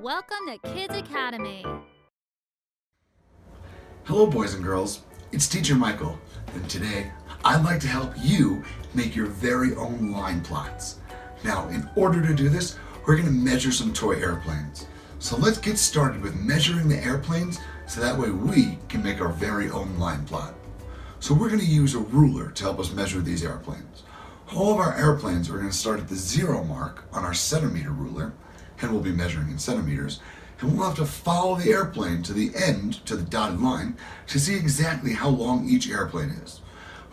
Welcome to Kids Academy. Hello boys and girls, it's Teacher Michael, and today I'd like to help you make your very own line plots. Now, in order to do this, we're going to measure some toy airplanes. So let's get started with measuring the airplanes so that way we can make our very own line plot. So we're going to use a ruler to help us measure these airplanes. All of our airplanes are going to start at the 0 mark on our centimeter ruler, and we'll be measuring in centimeters, and we'll have to follow the airplane to the end, to the dotted line, to see exactly how long each airplane is.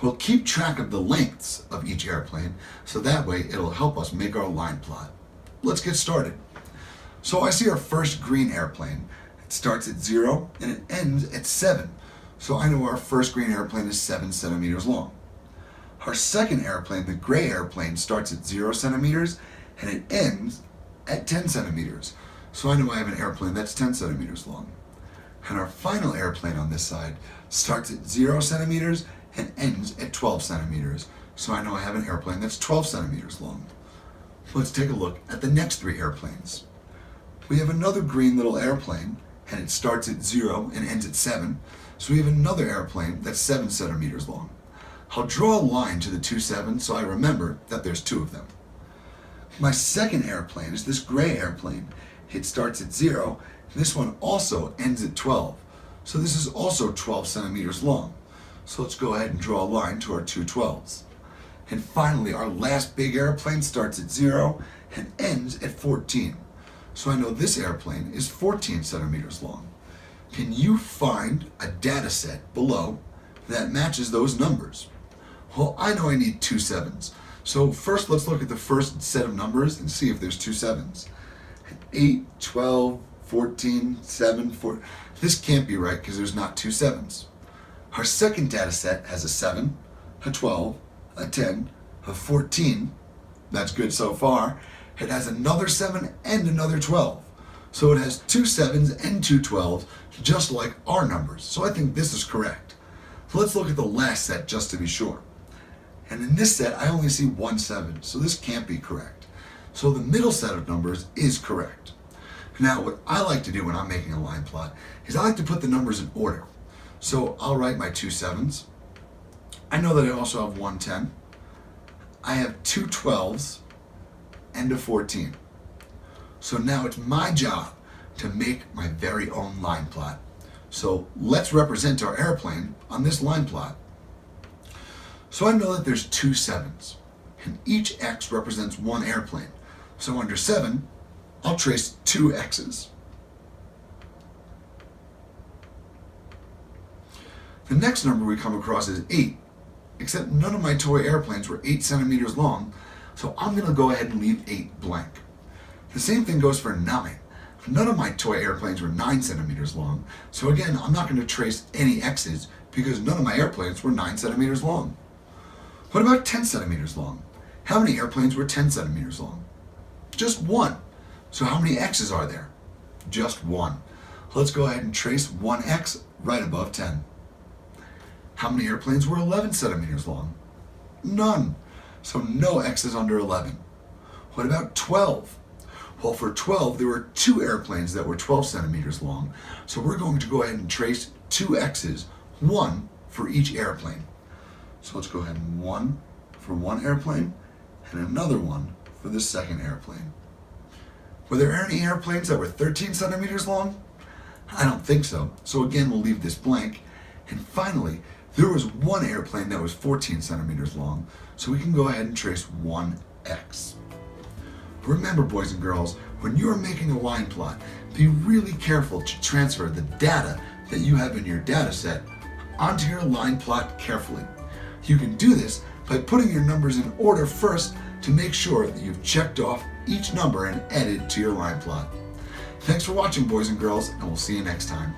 We'll keep track of the lengths of each airplane, so that way it'll help us make our line plot. Let's get started. So I see our first green airplane. It starts at 0 and it ends at 7. So I know our first green airplane is 7 centimeters long. Our second airplane, the gray airplane, starts at 0 centimeters and it ends at 10 centimeters. So I know I have an airplane that's 10 centimeters long. And our final airplane on this side starts at 0 centimeters and ends at 12 centimeters. So I know I have an airplane that's 12 centimeters long. Let's take a look at the next 3 airplanes. We have another green little airplane, and it starts at 0 and ends at 7. So we have another airplane that's 7 centimeters long. I'll draw a line to the 2 7s so I remember that there's 2 of them. My second airplane is this gray airplane. It starts at 0, and this one also ends at 12. So this is also 12 centimeters long. So let's go ahead and draw a line to our 2 12s. And finally, our last big airplane starts at 0 and ends at 14. So I know this airplane is 14 centimeters long. Can you find a data set below that matches those numbers? Well, I know I need 2 7s. So first let's look at the first set of numbers and see if there's 2 7s. 8, 12, 14, 7, 4. This can't be right because there's not 2 7s. Our second data set has a 7, a 12, a 10, a 14. That's good so far. It has another 7 and another 12. So it has 2 7s and 2 12s, just like our numbers. So I think this is correct. So let's look at the last set just to be sure. And in this set, I only see 1 7, so this can't be correct. So the middle set of numbers is correct. Now, what I like to do when I'm making a line plot is I like to put the numbers in order. So I'll write my 2 7s. I know that I also have 1 10. I have 2 12s and a 14. So now it's my job to make my very own line plot. So let's represent our airplane on this line plot. So I know that there's 2 7s, and each X represents 1 airplane. So under 7, I'll trace 2 X's. The next number we come across is 8, except none of my toy airplanes were 8 centimeters long, so I'm going to go ahead and leave 8 blank. The same thing goes for 9. None of my toy airplanes were 9 centimeters long, so again, I'm not going to trace any X's because none of my airplanes were 9 centimeters long. What about 10 centimeters long? How many airplanes were 10 centimeters long? Just 1. So how many X's are there? Just 1. Let's go ahead and trace 1 X right above 10. How many airplanes were 11 centimeters long? None. So no X's under 11. What about 12? Well, for 12, there were 2 airplanes that were 12 centimeters long. So we're going to go ahead and trace 2 X's, 1 for each airplane. So let's go ahead and 1 for 1 airplane and another 1 for the second airplane. Were there any airplanes that were 13 centimeters long? I don't think so. So again, we'll leave this blank. And finally, there was 1 airplane that was 14 centimeters long. So we can go ahead and trace 1 X. Remember, boys and girls, when you're making a line plot, be really careful to transfer the data that you have in your data set onto your line plot carefully. You can do this by putting your numbers in order first to make sure that you've checked off each number and added to your line plot. Thanks for watching, boys and girls, and we'll see you next time.